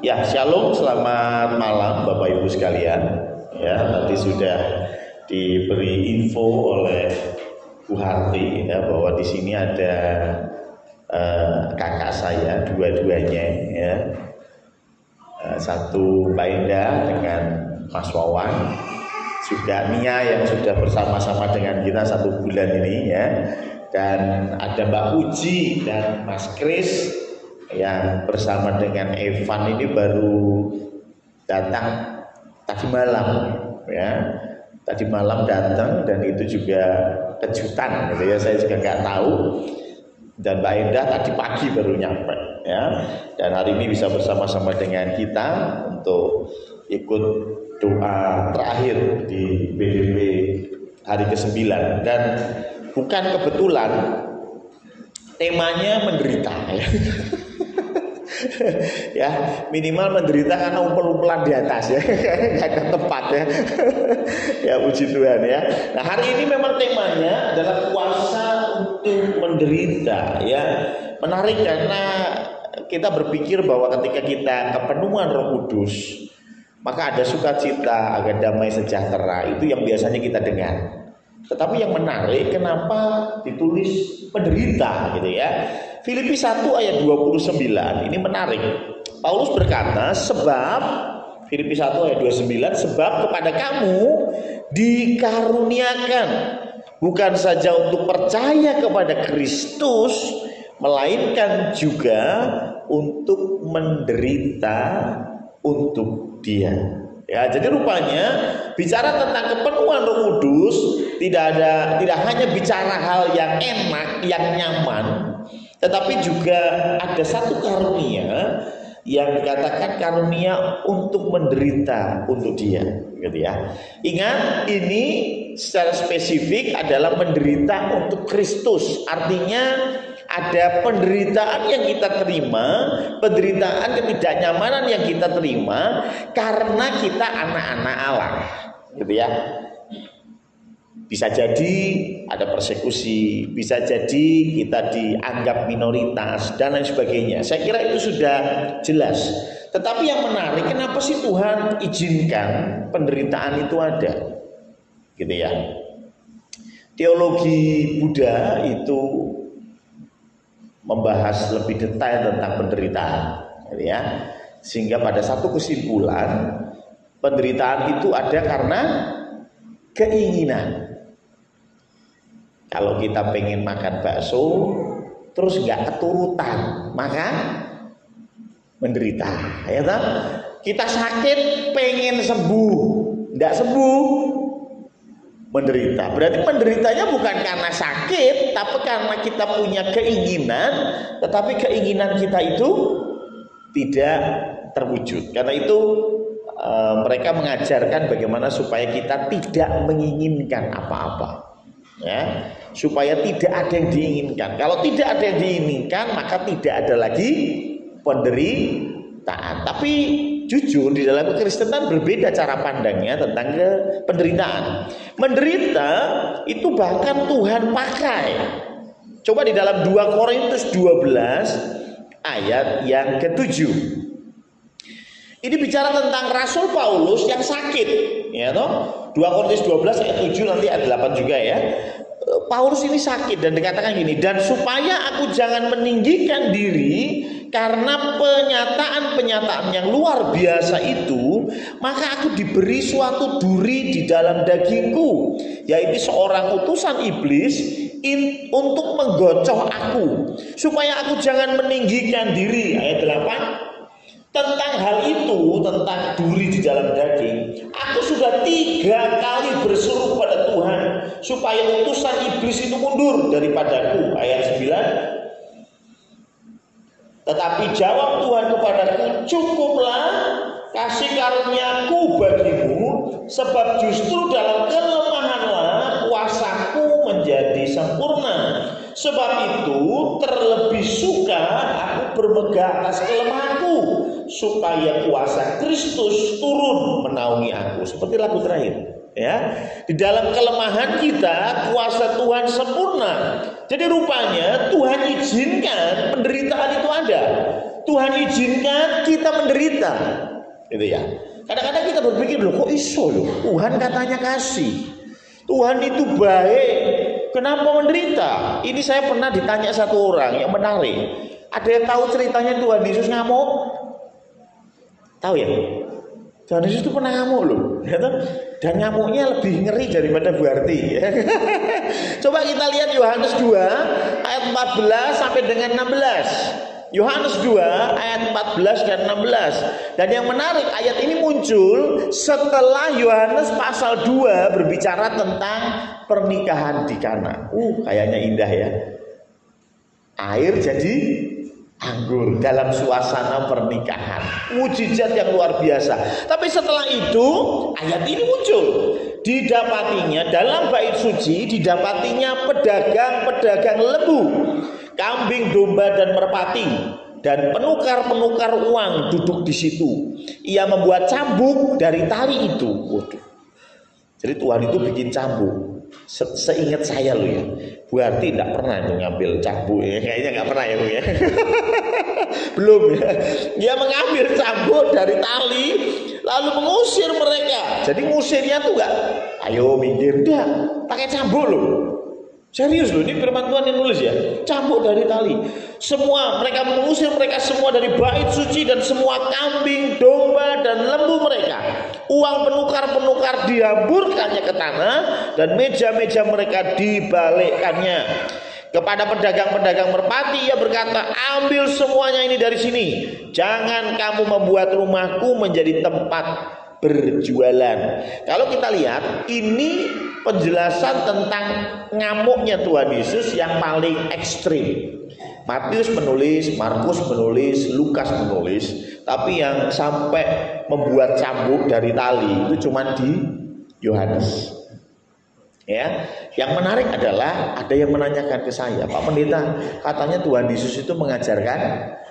Ya, shalom, selamat malam Bapak Ibu sekalian. Ya, tadi sudah diberi info oleh Bu Harti ya, bahwa di sini ada kakak saya dua-duanya ya. Satu Mbak Indah dengan Mas Wawan, juga Nia yang sudah bersama-sama dengan kita 1 bulan ini ya. Dan ada Mbak Puji dan Mas Kris yang bersama dengan Evan ini baru datang tadi malam ya. Tadi malam datang dan itu juga kejutan gitu ya, saya juga nggak tahu. Dan Mbak Endah tadi pagi baru nyampe ya. Dan hari ini bisa bersama-sama dengan kita untuk ikut doa terakhir di BDP hari ke-9. Dan bukan kebetulan temanya menderita ya. Ya, minimal menderita karena umpel-umpelan di atas ya, nggak ada tempat ya. Ya, puji Tuhan ya. Nah, hari ini memang temanya adalah kuasa untuk menderita ya. Menarik karena kita berpikir bahwa ketika kita kepenuhan Roh Kudus, maka ada sukacita, ada damai sejahtera, itu yang biasanya kita dengar. Tetapi yang menarik, kenapa ditulis menderita gitu ya. Filipi 1 ayat 29 ini menarik. Paulus berkata, sebab Filipi 1 ayat 29, sebab kepada kamu dikaruniakan bukan saja untuk percaya kepada Kristus, melainkan juga untuk menderita untuk Dia. Ya, jadi rupanya bicara tentang kepenuhan Roh Kudus tidak hanya bicara hal yang enak, yang nyaman, tetapi juga ada satu karunia yang dikatakan karunia untuk menderita untuk Dia, gitu ya. Ingat, ini secara spesifik adalah menderita untuk Kristus. Artinya ada penderitaan yang kita terima, penderitaan ketidaknyamanan yang kita terima karena kita anak-anak Allah, gitu ya. Bisa jadi ada persekusi, bisa jadi kita dianggap minoritas dan lain sebagainya. Saya kira itu sudah jelas. Tetapi yang menarik, kenapa sih Tuhan izinkan penderitaan itu ada? Gitu ya. Teologi Buddha itu membahas lebih detail tentang penderitaan, gitu ya. Sehingga pada satu kesimpulan, penderitaan itu ada karena keinginan. Kalau kita pengen makan bakso terus nggak keturutan, maka menderita, ya toh? Kita sakit pengen sembuh, nggak sembuh, menderita. Berarti menderitanya bukan karena sakit, tapi karena kita punya keinginan, tetapi keinginan kita itu tidak terwujud. Karena itu mereka mengajarkan bagaimana supaya kita tidak menginginkan apa-apa. Ya, supaya tidak ada yang diinginkan. Kalau tidak ada yang diinginkan, maka tidak ada lagi penderitaan. Tapi jujur di dalam kekristenan berbeda cara pandangnya tentang penderitaan. Menderita itu bahkan Tuhan pakai. Coba di dalam 2 Korintus 12 ayat yang ke-7. Ini bicara tentang Rasul Paulus yang sakit, ya toh? 2 Korintus 12 ayat 7 nanti ayat 8 juga ya. Paulus ini sakit dan dikatakan gini, dan supaya aku jangan meninggikan diri karena penyataan-penyataan yang luar biasa itu, maka aku diberi suatu duri di dalam dagingku, yaitu seorang utusan iblis untuk menggocoh aku, supaya aku jangan meninggikan diri. Ayat 8. Tentang hal itu, tentang duri di dalam daging, aku sudah 3 kali berseru pada Tuhan supaya utusan iblis itu mundur daripadaku. Ayat 9. Tetapi jawab Tuhan kepadaku, cukuplah kasih karuniaku bagimu, sebab justru dalam kelemahanlah kuasaku menjadi sempurna. Sebab itu terlebih suka aku bermegah atas kelemahanku, supaya kuasa Kristus turun menaungi aku. Seperti lagu terakhir ya. Di dalam kelemahan kita kuasa Tuhan sempurna. Jadi rupanya Tuhan izinkan penderitaan itu ada. Tuhan izinkan kita menderita. Gitu ya. Kadang-kadang kita berpikir, loh kok iso loh? Tuhan katanya kasih. Tuhan itu baik. Kenapa menderita? Ini saya pernah ditanya satu orang yang menarik. Ada yang tahu ceritanya Tuhan Yesus ngamuk? Tahu ya? Tuhan Yesus itu pernah ngamuk loh. Dan ngamuknya lebih ngeri daripada Bu Arti. Coba kita lihat Yohanes 2 ayat 14 sampai dengan 16. Yohanes 2 ayat 14 dan 16. Dan yang menarik, ayat ini muncul setelah Yohanes pasal 2 berbicara tentang pernikahan di Kana. Kayaknya indah ya. Air jadi anggur dalam suasana pernikahan. Mujizat yang luar biasa. Tapi setelah itu ayat ini muncul. Didapatinya dalam bait suci, didapatinya pedagang-pedagang lembu, kambing, domba, dan merpati, dan penukar-penukar uang duduk di situ. Ia membuat cambuk dari tali itu. Waduh. Jadi Tuhan itu bikin cambuk. Seingat saya loh ya, berarti tidak pernah itu ngambil cambuk ya. Kayaknya nggak pernah ya Bu ya. Belum ya. Dia mengambil cambuk dari tali lalu mengusir mereka. Jadi ngusirnya tuh nggak ayo minggir, enggak, pakai cambuk loh. Serius loh, ini firman Tuhan yang nulis ya. Cambuk dari tali. Semua mereka mengusir mereka semua dari bait suci, dan semua kambing, domba, dan lembu mereka. Uang penukar-penukar dihamburkannya ke tanah, dan meja-meja mereka dibalikkannya. Kepada pedagang-pedagang merpati ia berkata, ambil semuanya ini dari sini. Jangan kamu membuat rumahku menjadi tempat berjualan. Kalau kita lihat, ini penjelasan tentang ngamuknya Tuhan Yesus yang paling ekstrim. Matius menulis, Markus menulis, Lukas menulis, tapi yang sampai membuat cambuk dari tali itu cuma di Yohanes. Ya, yang menarik adalah ada yang menanyakan ke saya, Pak Pendeta, katanya Tuhan Yesus itu mengajarkan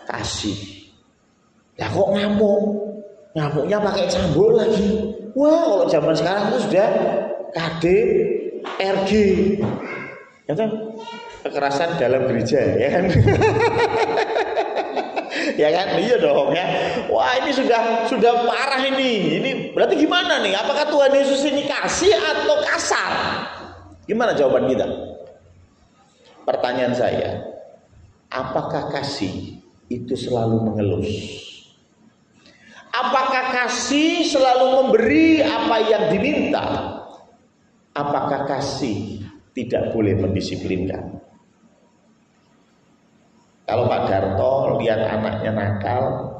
kasih. Lah kok ngamuk? Ngamuknya pakai cambuk lagi. Wah, kalau zaman sekarang itu sudah KDRG, ya kan? Kekerasan dalam gereja, ya kan? Ya kan? Iya dong ya. Wah, ini sudah parah ini. Ini berarti gimana nih? Apakah Tuhan Yesus ini kasih atau kasar? Gimana jawaban kita? Pertanyaan saya, apakah kasih itu selalu mengelus? Apakah kasih selalu memberi apa yang diminta? Apakah kasih tidak boleh mendisiplinkan? Kalau Pak Darto lihat anaknya nakal,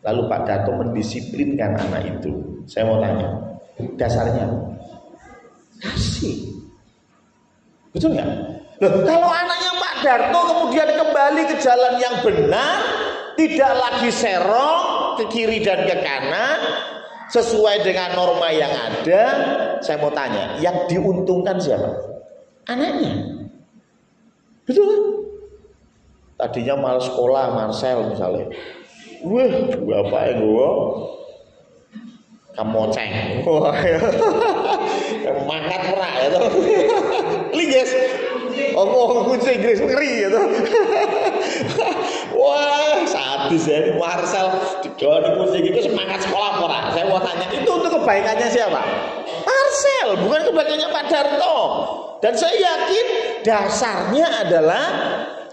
lalu Pak Darto mendisiplinkan anak itu, saya mau tanya, dasarnya kasih, betul nggak? Loh, kalau anaknya Pak Darto kemudian kembali ke jalan yang benar, tidak lagi serong ke kiri dan ke kanan, sesuai dengan norma yang ada, saya mau tanya, yang diuntungkan siapa? Anaknya. Betul kan? Tadinya malas sekolah, Marcel misalnya. Wah, bapak gue kamu ceng. Wah, makat pernah ya tuh. Liges. Omong kunci Inggris ngeri gitu. Wah, sadis ya ini Marcel digoni kunci gitu semangat sekolah pora. Saya mau tanya, itu untuk kebaikannya siapa? Marcel, bukan kebaikannya Pak Darto. Dan saya yakin dasarnya adalah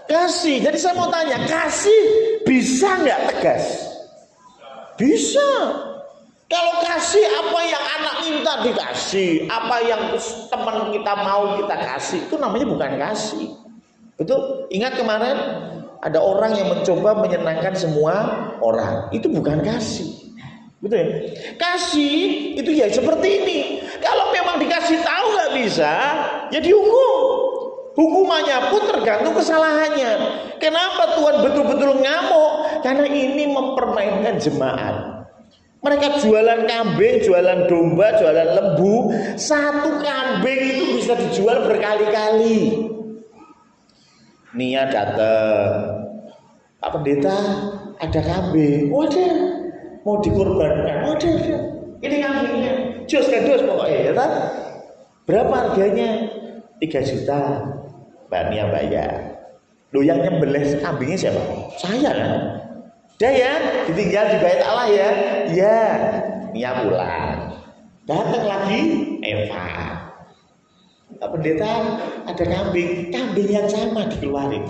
kasih. Jadi saya mau tanya, kasih bisa nggak tegas? Bisa. Kalau kasih apa yang anak minta dikasih, apa yang teman kita mau kita kasih, itu namanya bukan kasih. Betul? Ingat kemarin ada orang yang mencoba menyenangkan semua orang, itu bukan kasih. Betul ya? Kasih itu ya seperti ini. Kalau memang dikasih tahu nggak bisa, ya dihukum. Hukumannya pun tergantung kesalahannya. Kenapa Tuhan betul-betul ngamuk? Karena ini mempermainkan jemaat. Mereka jualan kambing, jualan domba, jualan lembu. Satu kambing itu bisa dijual berkali-kali. Nia datang, Pak Pendeta, ada kambing. Oh ada, mau dikorbankan. Oh ada. Ini kambingnya, jos pokoknya ya kan? Berapa harganya? 3 juta. Mbak Nia bayar. Loh yang nyembelih kambingnya siapa? Saya kan. Udah ya, ditinggal di bait Allah ya. Iya. Nia pulang. Datang lagi Eva. Pak Pendeta, ada kambing yang sama dikeluarin.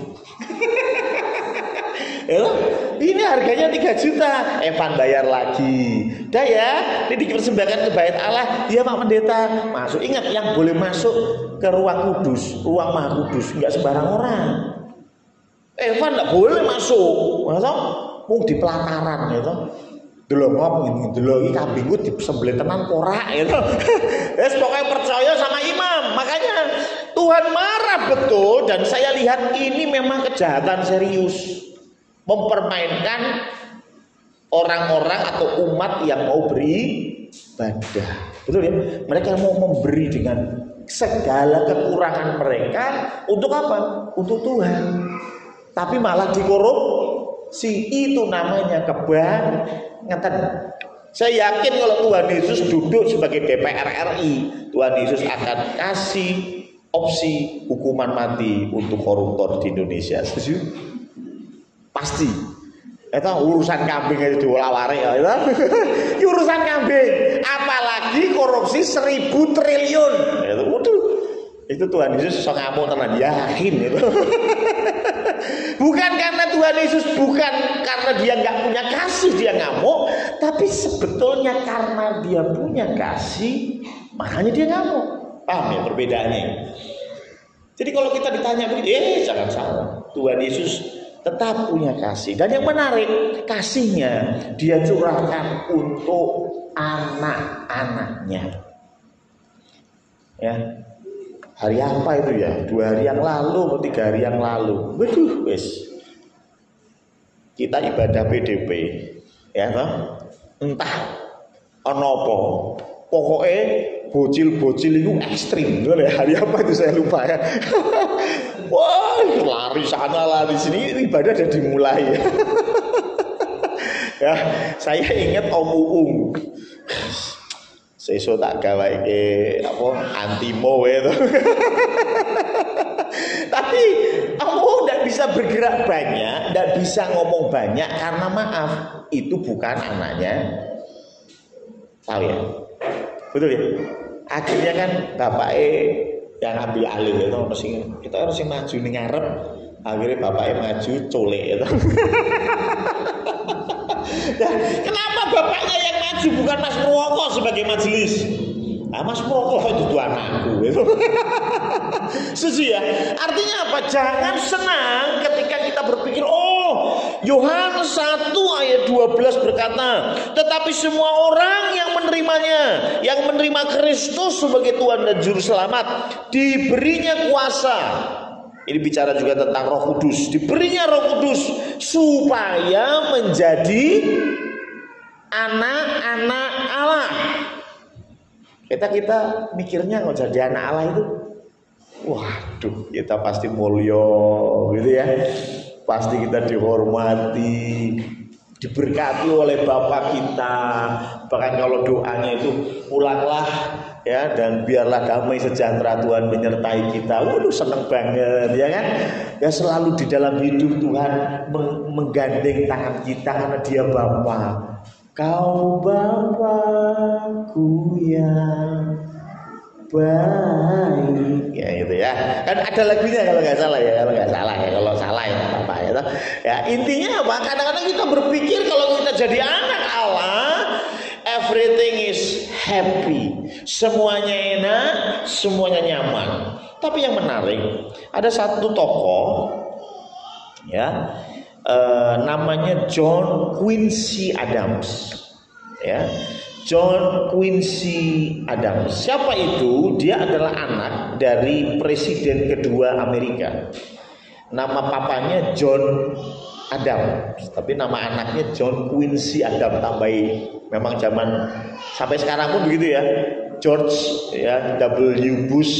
Ini harganya 3 juta. Evan bayar lagi. Udah ya, ini dipersembahkan ke bait Allah. Iya Pak Pendeta. Masuk. Ingat, yang boleh masuk ke ruang kudus, ruang maha kudus, enggak sembarang orang. Evan enggak boleh masuk. Masa mau di pelataran gitu. Delongop ngene delok iki kambingku disembelih tenan ora gitu. Wes pokoknya percaya sama imam. Makanya Tuhan marah betul, dan saya lihat ini memang kejahatan serius. Mempermainkan orang-orang atau umat yang mau beribadah. Betul ya? Mereka mau memberi dengan segala kekurangan mereka untuk apa? Untuk Tuhan. Tapi malah dikorupsi. Itu namanya kebangetan. Saya yakin kalau Tuhan Yesus duduk sebagai DPR RI, Tuhan Yesus akan kasih opsi hukuman mati untuk koruptor di Indonesia. Setuju? Pasti. Itu urusan kambing itu diolaware ya. Itu urusan kambing. Apalagi korupsi 1.000 triliun. Itu waduh. Itu Tuhan Yesus sok ngamuk tenan, yakin itu. Bukan karena Tuhan Yesus, bukan karena dia nggak punya kasih dia ngamuk, tapi sebetulnya karena dia punya kasih, makanya dia ngamuk. Paham ya perbedaannya? Jadi kalau kita ditanya, jangan salah. Tuhan Yesus tetap punya kasih. Dan yang menarik, kasihnya dia curahkan untuk anak-anaknya. Ya. Hari apa itu ya? 2 hari yang lalu atau 3 hari yang lalu. Waduh, wes. Kita ibadah PDP, ya toh? Entah ono apa. Pokoknya bocil-bocil itu ekstrim. Hari apa itu saya lupa ya. Wah, lari sana lari sini, ibadah sudah dimulai ya. Ya, saya ingat Om Uung. Seso tak gawe apa antimo itu. Tapi kamu tidak bisa bergerak banyak, tidak bisa ngomong banyak karena maaf itu bukan anaknya. Tahu ya? Betul ya? Akhirnya kan bapaknya yang ambil alih itu kita harus maju nih ngarep. Akhirnya bapaknya maju colek itu. Nah, kenapa bapaknya yang maju bukan Mas Purwoko sebagai majelis? Nah, Mas Purwoko itu anakku itu. Setuju ya? Artinya apa? Jangan senang ketika kita berpikir, Yohanes 1 ayat 12 berkata, tetapi semua orang yang menerimanya, yang menerima Kristus sebagai Tuhan dan Juru Selamat, diberinya kuasa. Ini bicara juga tentang Roh Kudus. Diberinya Roh Kudus supaya menjadi anak-anak Allah. Kita mikirnya kalau jadi anak Allah itu, waduh, kita pasti mulia gitu ya. Pasti kita dihormati, diberkati oleh Bapa kita. Bahkan kalau doanya itu pulanglah ya, dan biarlah damai sejahtera Tuhan menyertai kita. Waduh, seneng banget ya kan. Ya selalu di dalam hidup Tuhan menggandeng tangan kita karena dia Bapa. Kau Bapakku yang baik ya gitu ya. Kan ada lagunya kalau nggak salah ya, kalau salah ya apa ya. Ya intinya apa? Kadang-kadang kita berpikir kalau kita jadi anak Allah, everything is happy, semuanya enak, semuanya nyaman. Tapi yang menarik, ada satu tokoh ya, namanya John Quincy Adams ya. John Quincy Adams. Siapa itu? Dia adalah anak dari presiden kedua Amerika. Nama papanya John Adams, tapi nama anaknya John Quincy Adams. Tambahin, memang zaman sampai sekarang pun begitu ya. George ya W. Bush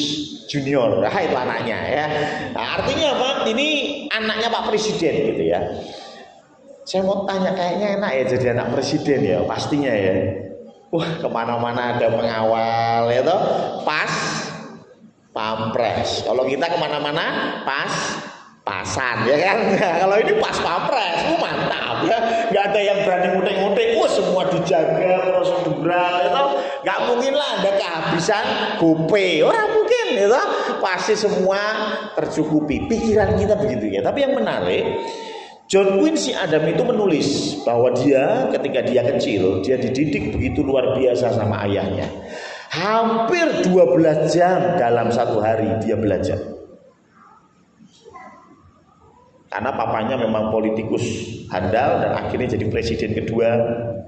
Junior. Nah, itu anaknya ya. Nah, artinya apa? Ini anaknya Pak Presiden gitu ya. Saya mau tanya, kayaknya enak ya jadi anak presiden ya, pastinya ya. Wah, kemana-mana ada pengawal ya toh. Pas pampres. Kalau kita kemana-mana pasan ya kan. Nah, kalau ini pas pampres, mantap ya. Nggak ada yang berani ngutik-ngutik. Semua dijaga prosedural itu. Nggak mungkin lah Anda kehabisan gope. Orang mungkin itu pasti semua tercukupi. Pikiran kita begitu ya. Tapi yang menarik, John Quincy Adams itu menulis bahwa dia ketika dia kecil, dia dididik begitu luar biasa sama ayahnya. Hampir 12 jam dalam satu hari dia belajar. Karena papanya memang politikus handal dan akhirnya jadi presiden kedua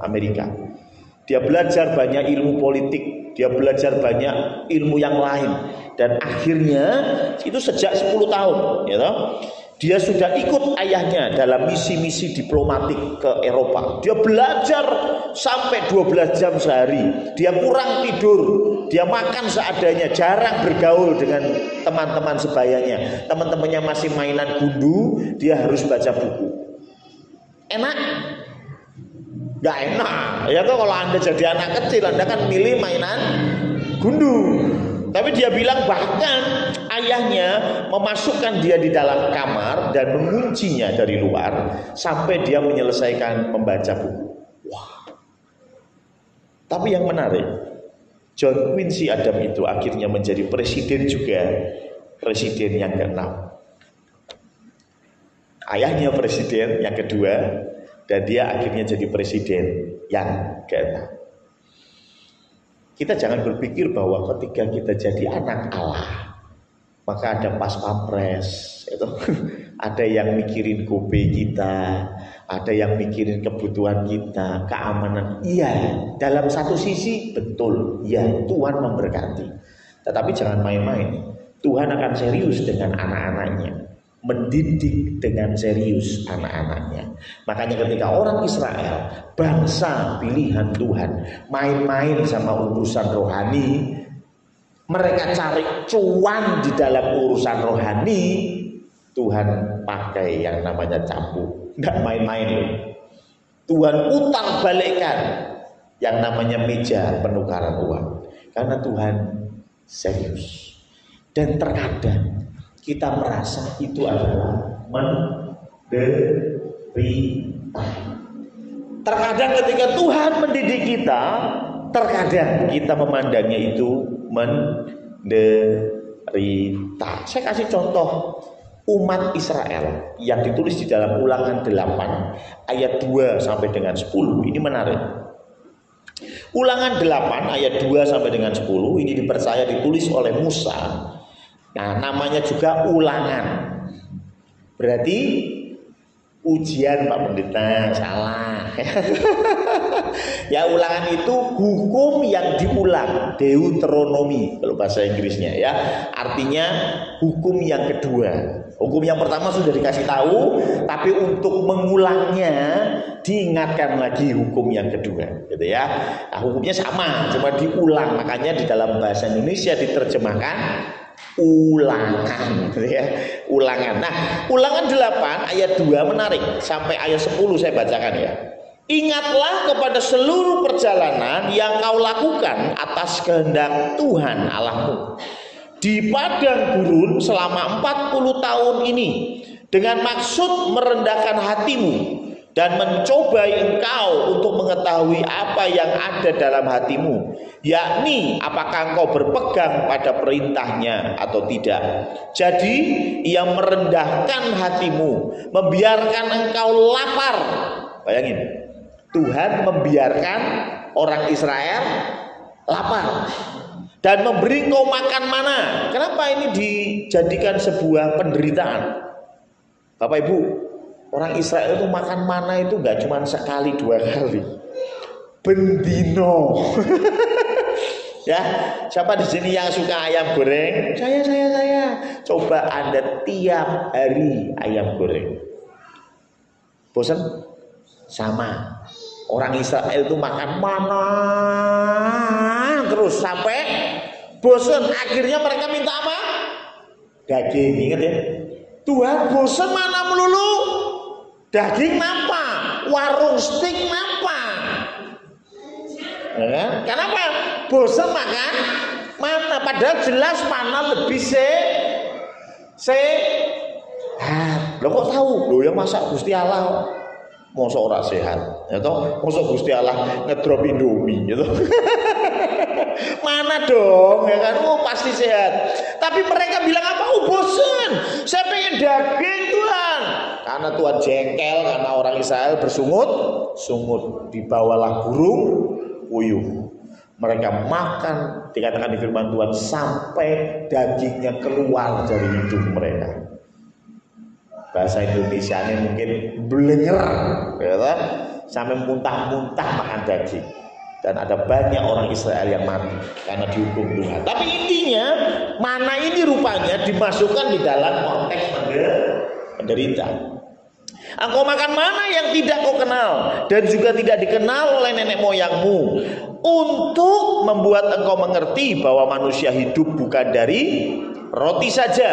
Amerika. Dia belajar banyak ilmu politik, dia belajar banyak ilmu yang lain. Dan akhirnya itu sejak 10 tahun gitu. Dia sudah ikut ayahnya dalam misi-misi diplomatik ke Eropa. Dia belajar sampai 12 jam sehari. Dia kurang tidur, dia makan seadanya, jarang bergaul dengan teman-teman sebayanya. Teman-temannya masih mainan gundu, dia harus baca buku. Enak? Gak enak. Ya kan kalau Anda jadi anak kecil, Anda kan milih mainan gundu. Tapi dia bilang bahkan ayahnya memasukkan dia di dalam kamar dan menguncinya dari luar sampai dia menyelesaikan membaca buku. Wah. Tapi yang menarik, John Quincy Adams itu akhirnya menjadi presiden juga, presiden yang ke-6. Ayahnya presiden yang kedua dan dia akhirnya jadi presiden yang ke-6. Kita jangan berpikir bahwa ketika kita jadi anak Allah, maka ada pas pampres, itu ada yang mikirin gope kita, ada yang mikirin kebutuhan kita, keamanan. Iya, dalam satu sisi betul, ya Tuhan memberkati. Tetapi jangan main-main. Tuhan akan serius dengan anak-anaknya, mendidik dengan serius anak-anaknya. Makanya ketika orang Israel, bangsa pilihan Tuhan, main-main sama urusan rohani, mereka cari cuan di dalam urusan rohani, Tuhan pakai yang namanya cambuk. Nggak main-main loh. Tuhan putar balikkan yang namanya meja penukaran uang. Karena Tuhan serius. Dan terkadang kita merasa itu adalah menderita. Terkadang ketika Tuhan mendidik kita, terkadang kita memandangnya itu menderita. Saya kasih contoh umat Israel yang ditulis di dalam Ulangan 8 ayat 2 sampai dengan 10. Ini menarik. Ulangan 8 ayat 2 sampai dengan 10 ini dipercaya ditulis oleh Musa. Nah, namanya juga ulangan. Berarti ujian Pak Pendeta, salah. Ya, ulangan itu hukum yang diulang, Deuteronomi kalau bahasa Inggrisnya ya. Artinya hukum yang kedua. Hukum yang pertama sudah dikasih tahu, tapi untuk mengulangnya diingatkan lagi hukum yang kedua, gitu ya. Nah, hukumnya sama, cuma diulang. Makanya di dalam bahasa Indonesia diterjemahkan ulangan, gitu ya. Ulangan. Nah, Ulangan 8 ayat 2 menarik sampai ayat 10 saya bacakan ya. Ingatlah kepada seluruh perjalanan yang kau lakukan atas kehendak Tuhan Allahmu di padang gurun selama 40 tahun ini dengan maksud merendahkan hatimu dan mencobai engkau untuk mengetahui apa yang ada dalam hatimu, yakni apakah engkau berpegang pada perintahnya atau tidak. Jadi ia merendahkan hatimu, membiarkan engkau lapar. Bayangin, Tuhan membiarkan orang Israel lapar dan memberi engkau makan mana. Kenapa ini dijadikan sebuah penderitaan? Bapak Ibu, orang Israel itu makan mana itu nggak cuma sekali dua kali, bendino. Ya, siapa di sini yang suka ayam goreng? Saya. Coba Anda tiap hari ayam goreng, bosan? Sama. Orang Israel itu makan mana terus sampai bosan. Akhirnya mereka minta apa? Daging. Ingat ya? Tuhan bosan mana melulu? Daging apa? Warung steak apa? Ya, kenapa? Bosan makan Mana? Padahal jelas mana lebih sehat. Loh kok tahu? Loh yang masak Gusti Allah. Masa ora sehat, ya toh? Masa Gusti Allah ngedrop Indomie, ya toh? Mana dong, ya kan? Oh pasti sehat. Tapi mereka bilang apa? Oh bosan, saya pengen daging Tuhan. Karena Tuhan jengkel, karena orang Israel bersungut, dibawalah burung puyuh. Mereka makan, dikatakan di firman Tuhan, sampai dagingnya keluar dari hidung mereka. Bahasa Indonesianya mungkin blenger, ya, sampai muntah-muntah makan daging. Dan ada banyak orang Israel yang mati karena dihukum Tuhan. Tapi intinya, mana ini rupanya dimasukkan di dalam konteks menderita. Engkau makan mana yang tidak kau kenal dan juga tidak dikenal oleh nenek moyangmu, untuk membuat engkau mengerti bahwa manusia hidup bukan dari roti saja,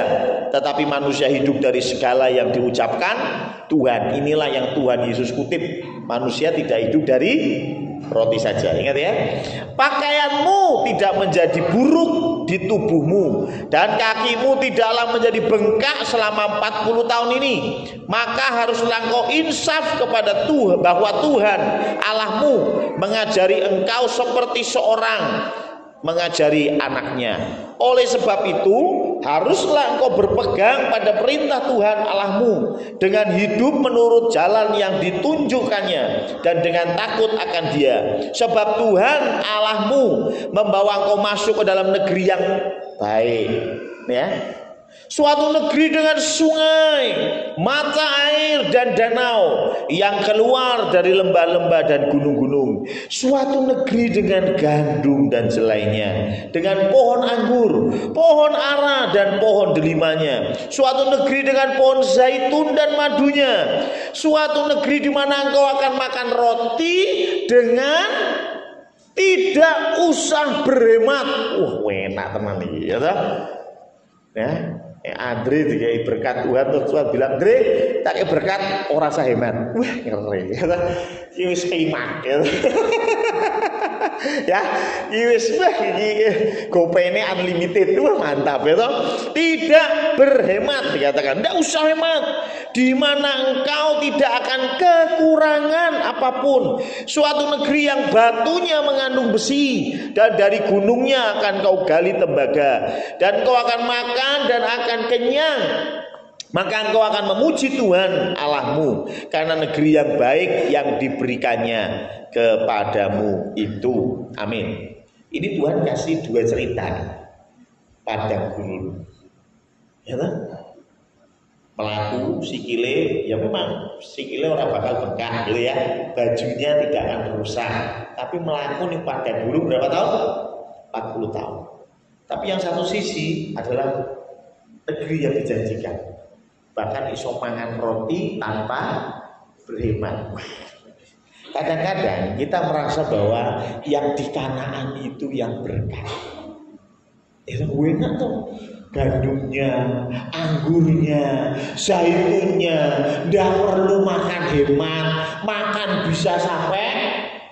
tetapi manusia hidup dari segala yang diucapkan Tuhan. Inilah yang Tuhan Yesus kutip, manusia tidak hidup dari roti saja. Ingat ya, pakaianmu tidak menjadi buruk di tubuhmu dan kakimu tidaklah menjadi bengkak selama 40 tahun ini. Maka haruslah engkau insaf kepada Tuhan, bahwa Tuhan Allahmu mengajari engkau seperti seorang mengajari anaknya. Oleh sebab itu, haruslah engkau berpegang pada perintah Tuhan Allahmu dengan hidup menurut jalan yang ditunjukkannya dan dengan takut akan Dia. Sebab Tuhan Allahmu membawa engkau masuk ke dalam negeri yang baik, ya. Suatu negeri dengan sungai, mata air dan danau yang keluar dari lembah-lembah dan gunung-gunung. Suatu negeri dengan gandum dan selainya, dengan pohon anggur, pohon ara dan pohon delimanya. Suatu negeri dengan pohon zaitun dan madunya. Suatu negeri di mana engkau akan makan roti dengan tidak usah berhemat. Enak teman ini, ya toh? Ya, Andre dikai berkat Tuhan, terus Tuhan bilang, Andre tak kayak berkat orang saheman. Wah ngeri, ya wis hemat, ya wis wah ini gopene unlimited, wah mantap ya toh. Tidak berhemat dikatakan, tidak usah hemat, di mana engkau tidak akan kekurangan apapun. Suatu negeri yang batunya mengandung besi dan dari gunungnya akan kau gali tembaga, dan kau akan makan dan akan kenyang. Maka engkau akan memuji Tuhan Allahmu karena negeri yang baik yang diberikannya kepadamu itu. Amin. Ini Tuhan kasih dua cerita padang gurun, ya kan? Melaku sikile, ya memang sikile orang bakal bengkak gitu ya, bajunya tidak akan rusak. Tapi melaku nih padang gurun berapa tahun? 40 tahun. Tapi yang satu sisi adalah negeri yang dijanjikan. Bahkan iso mangan roti tanpa berhemat. Kadang-kadang kita merasa bahwa yang di Kanaan itu yang berkah. Itu enak tuh, gandumnya, anggurnya, zaitunnya, ndak perlu makan hemat, makan bisa sampai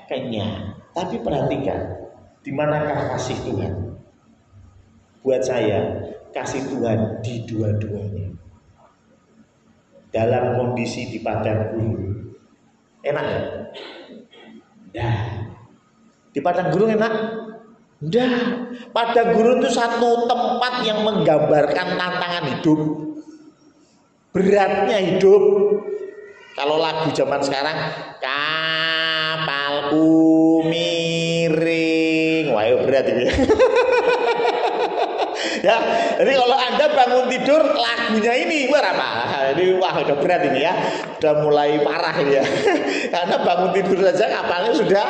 kenyang. Tapi perhatikan, di manakah kasih Tuhan? Buat saya, kasih Tuhan di dua-duanya. Dalam kondisi di padang gurun, enak ya? Nah, di padang gurun enak? Enggak. Padang gurun itu satu tempat yang menggambarkan tantangan hidup, beratnya hidup. Kalau lagu zaman sekarang, kapalku miring, wah berat ini. Ya, jadi kalau Anda bangun tidur lagunya ini berapa? Ini wah udah berat ini ya, udah mulai parah ini ya. Karena bangun tidur saja kapalnya sudah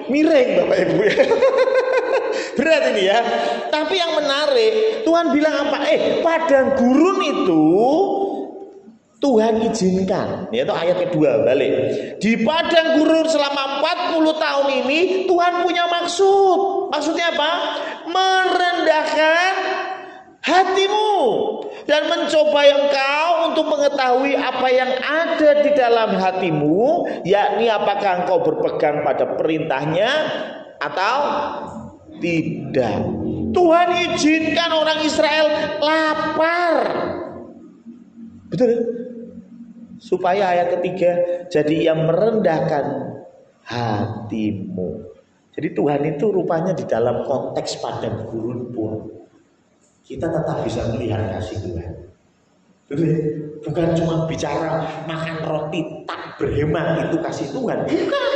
miring Bapak Ibu ya. Berat ini ya. Tapi yang menarik, Tuhan bilang apa? Padang gurun itu Tuhan izinkan. Yaitu ayat kedua balik. Di padang gurun selama 40 tahun ini Tuhan punya maksud. Maksudnya apa? Merendahkan hatimu dan mencoba engkau untuk mengetahui apa yang ada di dalam hatimu, yakni apakah engkau berpegang pada perintahnya atau tidak. Tuhan izinkan orang Israel lapar. Betul? Supaya ayat ketiga, jadi ia merendahkan hatimu. Jadi Tuhan itu rupanya di dalam konteks padang gurun pun kita tetap bisa melihat kasih Tuhan. Betul ya? Bukan cuma bicara makan roti tak berhemat itu kasih Tuhan. Bukan.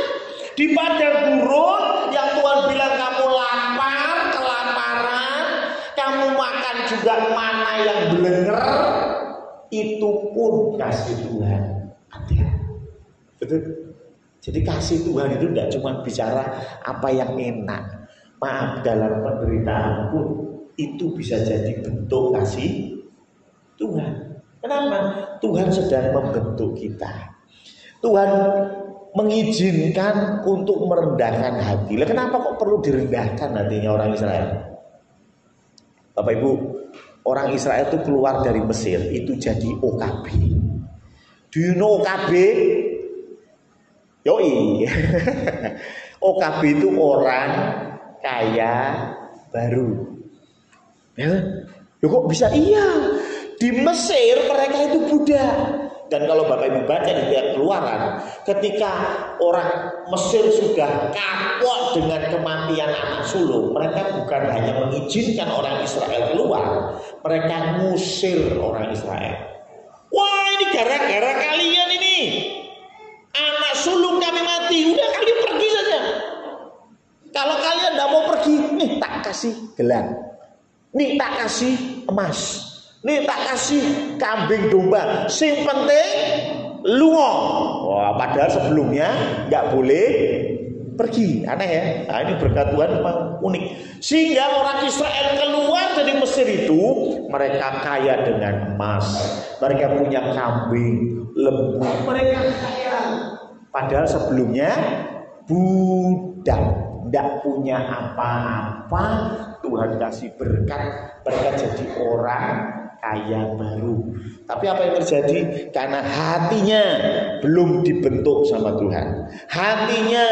Di padang gurun yang Tuhan bilang kamu lapar, kelaparan, kamu makan juga mana yang belenger, itu pun kasih Tuhan ada. Betul? Jadi kasih Tuhan itu tidak cuma bicara apa yang enak. Maaf, dalam penderitaan pun itu bisa jadi bentuk kasih Tuhan. Kenapa? Tuhan sedang membentuk kita. Tuhan mengizinkan untuk merendahkan hati. Lah kenapa kok perlu direndahkan hatinya orang Israel? Bapak Ibu, orang Israel itu keluar dari Mesir itu jadi OKB. Do you know OKB? Yoi. OKB itu orang kaya baru. Ya, kok bisa? Iya. Di Mesir mereka itu budak. Dan kalau Bapak Ibu baca di Keluaran, ketika orang Mesir sudah kapok dengan kematian anak sulung, mereka bukan hanya mengizinkan orang Israel keluar, mereka ngusir orang Israel. Wah, ini gara-gara kalian ini. Anak sulung kami mati, udah kalian pergi saja. Kalau kalian tidak mau pergi, nih tak kasih gelang, nih tak kasih emas, nih tak kasih kambing domba. Sing penting lungo. Wah, padahal sebelumnya nggak boleh pergi. Aneh ya. Nah, ini berkat Tuhan memang unik. Sehingga orang Israel keluar dari Mesir itu, mereka kaya dengan emas, mereka punya kambing, lembu, mereka kaya. Padahal sebelumnya budak, tidak punya apa-apa. Tuhan kasih berkat, mereka jadi orang kaya baru. Tapi apa yang terjadi? Karena hatinya belum dibentuk sama Tuhan, hatinya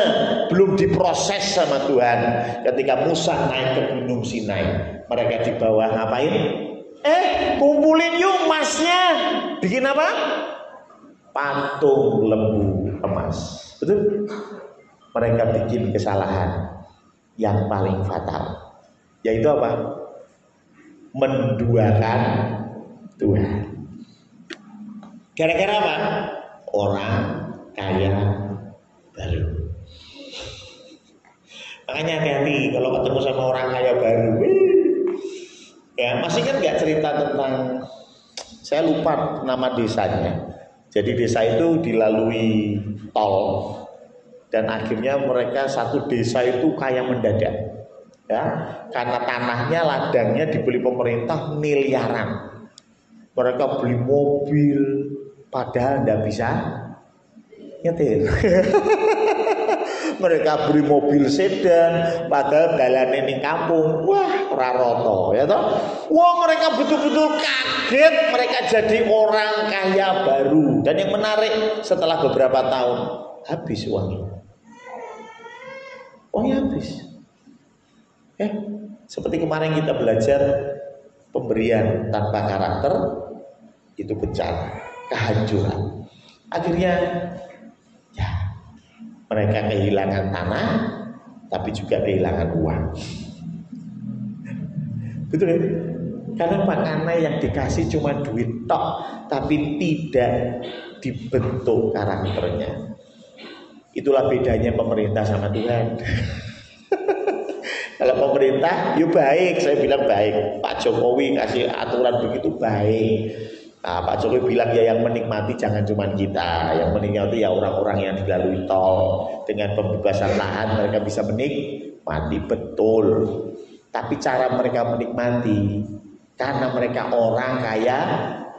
belum diproses sama Tuhan. Ketika Musa naik ke Gunung Sinai, mereka di bawah ngapain? Kumpulin yuk emasnya. Bikin apa? Patung lembu emas. Betul? Mereka bikin kesalahan yang paling fatal, yaitu apa? Menduakan Tuhan. Gara-gara apa? Orang kaya baru. Makanya hati-hati kalau ketemu sama orang kaya baru. Ya, masih kan nggak cerita tentang, saya lupa nama desanya. Jadi desa itu dilalui tol dan akhirnya mereka satu desa itu kaya mendadak. Ya, karena tanahnya, ladangnya dibeli pemerintah miliaran. Mereka beli mobil padahal tidak bisa nyetir. Mereka beli mobil sedan padahal dalannya di kampung. Wah, raroto ya toh. Wah, mereka betul-betul kaget, mereka jadi orang kaya baru. Dan yang menarik, setelah beberapa tahun habis uangnya. Uangnya habis. Seperti kemarin kita belajar pemberian tanpa karakter itu bencana, kehancuran. Akhirnya ya mereka kehilangan tanah, tapi juga kehilangan uang. Betul ya? Karena yang dikasih cuma duit tok, tapi tidak dibentuk karakternya. Itulah bedanya pemerintah sama Tuhan. Kalau pemerintah, ya baik, saya bilang baik. Pak Jokowi kasih aturan begitu baik. Nah, Pak Jokowi bilang ya yang menikmati jangan cuma kita, yang menikmati ya orang-orang yang dilalui tol. Dengan pembebasan lahan mereka bisa menikmati, betul. Tapi cara mereka menikmati, karena mereka orang kaya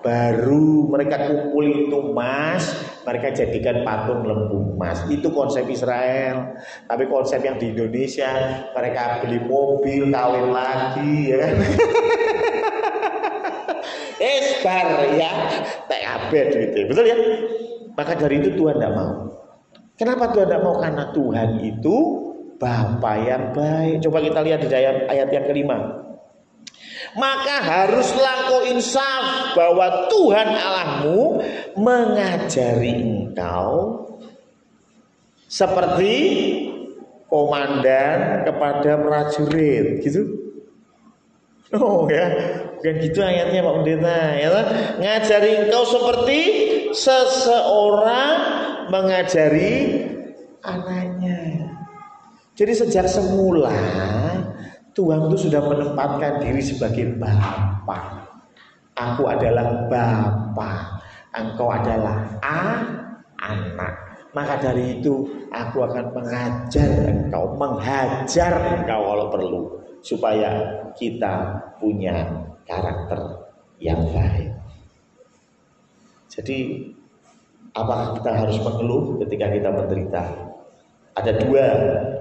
baru, mereka kumpulin itu emas, mereka jadikan patung lembu emas. Itu konsep Israel. Tapi konsep yang di Indonesia, mereka beli mobil, kawin lagi, ya kan? Esbar ya, TAB gitu, betul ya? Maka dari itu Tuhan tidak mau. Kenapa Tuhan tidak mau? Karena Tuhan itu Bapa yang baik. Coba kita lihat di ayat yang kelima. maka haruslah kau insaf bahwa Tuhan Allahmu mengajari engkau seperti komandan kepada prajurit, gitu. Oh ya, bukan gitu ayatnya Pak Pendeta, ya. Ngajari engkau seperti seseorang mengajari anaknya. Jadi sejak semula Tuhan itu sudah menempatkan diri sebagai Bapa. Aku adalah Bapa, engkau adalah anak. Maka dari itu aku akan mengajar engkau, menghajar engkau kalau perlu, supaya kita punya karakter yang baik. Jadi apakah kita harus mengeluh ketika kita menderita? Ada dua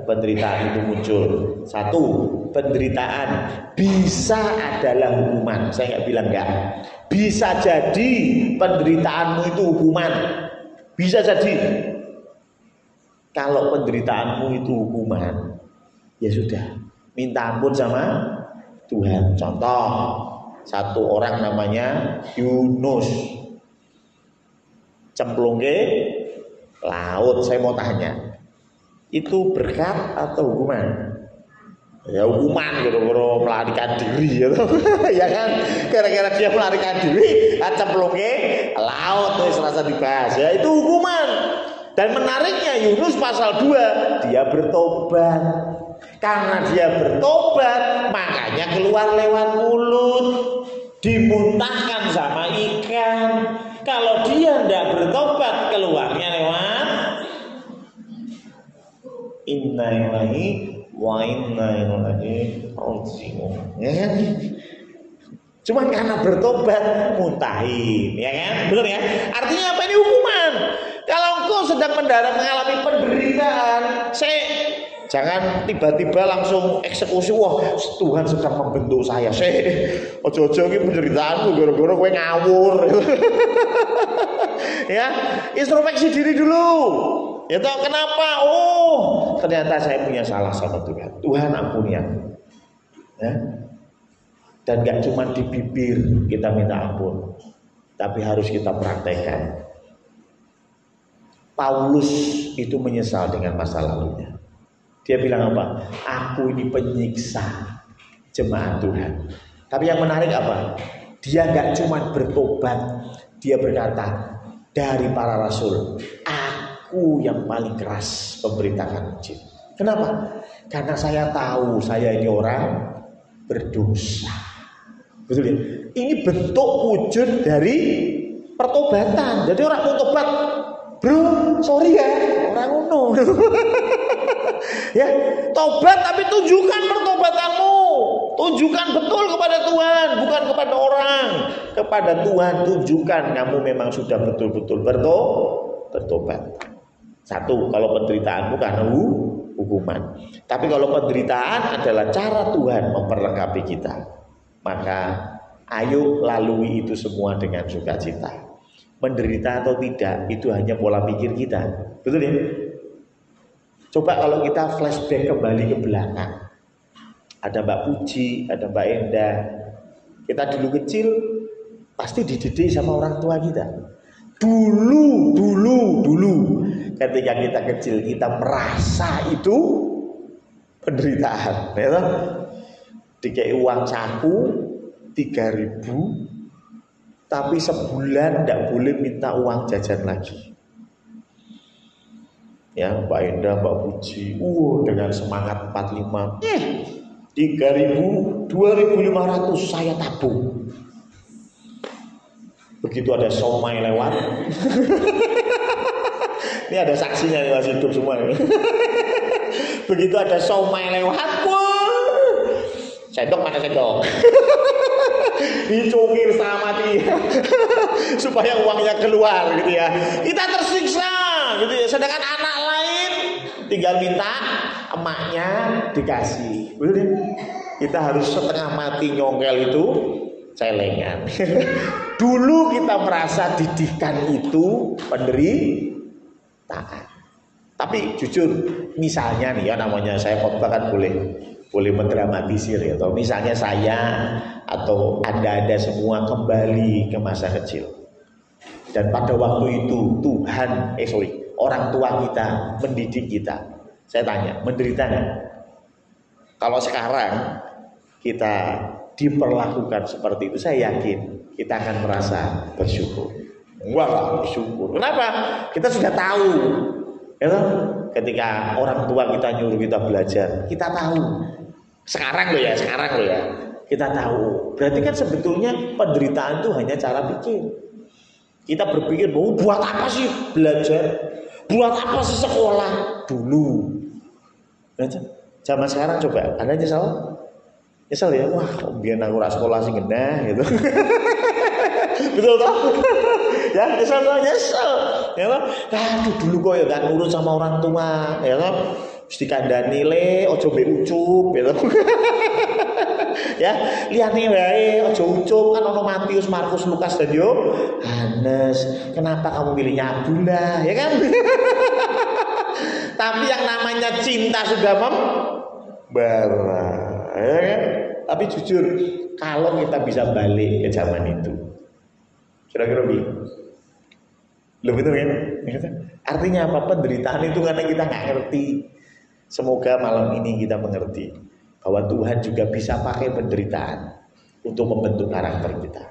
penderitaan itu muncul. Satu, penderitaan bisa adalah hukuman. Saya nggak bilang enggak. Bisa jadi penderitaanmu itu hukuman. Bisa jadi. Kalau penderitaanmu itu hukuman, ya sudah, minta ampun sama Tuhan. Contoh, satu orang namanya Yunus, cemplung ke laut. Saya mau tanya, itu berkat atau hukuman? Ya hukuman, gara-gara melarikan diri, gitu. Ya kan, gara-gara dia melarikan diri, cemplung ke laut, itu serasa dibahas. Ya itu hukuman. Dan menariknya Yunus pasal 2, dia bertobat. Karena dia bertobat, makanya keluar lewat mulut, dimuntahkan sama ikan. Kalau dia tidak bertobat, keluarnya lewat inna lillahi wa inna ilaihi raji'un. Ya kan? Cuma karena bertobat muntahin, ya kan? Benar ya? Artinya apa, ini hukuman. Kalau engkau sedang mengalami penderitaan, jangan tiba-tiba langsung eksekusi. Wah, Tuhan sedang membentuk saya. Ojo-ojo ini penderitaanmu gara-gara gue ngawur. Ya, introspeksi diri dulu. Ya tahu kenapa? Oh, ternyata saya punya salah sama Tuhan. Tuhan ampuni aku. Ya. Dan gak cuma di bibir kita minta ampun, tapi harus kita praktekkan. Paulus itu menyesal dengan masa lalunya. Dia bilang apa? Aku ini penyiksa jemaat Tuhan. Tapi yang menarik apa? Dia gak cuma bertobat, dia berkata, dari para rasul, aku yang paling keras memberitakan Injil. Kenapa? Karena saya tahu saya ini orang berdosa. Betul ya? Ini bentuk wujud dari pertobatan. Jadi orang mau tobat, bro, sorry ya, orang uno. Ya, tobat tapi tunjukkan pertobatanmu. Tunjukkan betul kepada Tuhan, bukan kepada orang. Kepada Tuhan tunjukkan kamu memang sudah betul-betul bertobat. Satu, kalau penderitaanmu karena hukuman. Tapi kalau penderitaan adalah cara Tuhan memperlengkapi kita, maka ayo lalui itu semua dengan sukacita. Menderita atau tidak itu hanya pola pikir kita, betul ya? Coba kalau kita flashback kembali ke belakang, ada Mbak Puji, ada Mbak Endah. Kita dulu kecil pasti dididik sama orang tua kita. Dulu ketika kita kecil kita merasa itu penderitaan, ya toh? Dikei uang saku 3.000, tapi sebulan tidak boleh minta uang jajan lagi. Ya, Mbak Endah, Mbak Puji, dengan semangat 45, 3.000, 2.500 saya tabung. Begitu ada somai lewat, ini ada saksinya nih, masih hidup semua ini. Begitu ada somai lewat, sendok mana sendok? Dicungkir sama dia supaya uangnya keluar gitu ya. Kita tersiksa gitu ya. Sedangkan anak lain tinggal minta, emaknya dikasih. Betul ya? Kita harus setengah mati nyongkel itu celengan. Dulu kita merasa didikan itu penderitaan. Tapi jujur, misalnya nih ya, namanya saya khotbah kan boleh mendramatisir ya. Atau misalnya saya atau Anda semua kembali ke masa kecil. Dan pada waktu itu orang tua kita mendidik kita. Saya tanya, menderita nggak? Kalau sekarang kita diperlakukan seperti itu, saya yakin kita akan merasa bersyukur. Wah, bersyukur. Kenapa? Kita sudah tahu. Ya, ketika orang tua kita nyuruh kita belajar, kita tahu. Sekarang loh ya, kita tahu. Berarti kan sebetulnya penderitaan itu hanya cara pikir. Kita berpikir bahwa buat apa sih belajar? Buat apa sih sekolah dulu? Zaman sekarang coba, Anda nyesel ya? Wah, biar aku sekolah sih genah gitu. Betul toh? Ya, nyesel. Ya toh? Aduh, dulu kok ya gak nurut sama orang tua, ya toh? Mesti kandhani le, ojo mbek ucup, ya toh? Ya, liyane wae aja ucup, kan ono Matius, Markus, Lukas dan Yohanes. Kenapa kamu pilihnya Abdullah, ya kan? Tapi yang namanya cinta sudah membara, ya kan? Tapi jujur, kalau kita bisa balik ke zaman itu, kira-kira belum itu kan? Artinya apa? Penderitaan itu karena kita nggak ngerti. Semoga malam ini kita mengerti bahwa Tuhan juga bisa pakai penderitaan untuk membentuk karakter kita,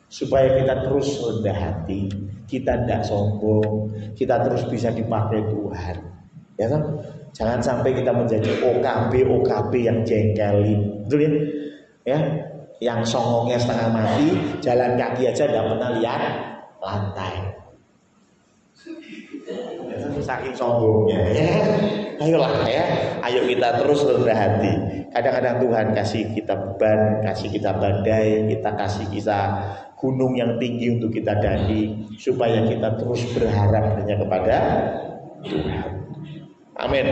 supaya kita terus rendah hati, kita tidak sombong, kita terus bisa dipakai Tuhan, ya kan? Jangan sampai kita menjadi OKB yang jengkelin, betul ya? Ya, yang songongnya setengah mati, jalan kaki aja tidak pernah lihat lantai. Saking sombongnya, ya. Ayolah ya, ayo kita terus rendah hati. Kadang-kadang Tuhan kasih kita beban, kasih kita badai, kasih kita gunung yang tinggi untuk kita daki, supaya kita terus berharap hanya kepada Tuhan. Amin.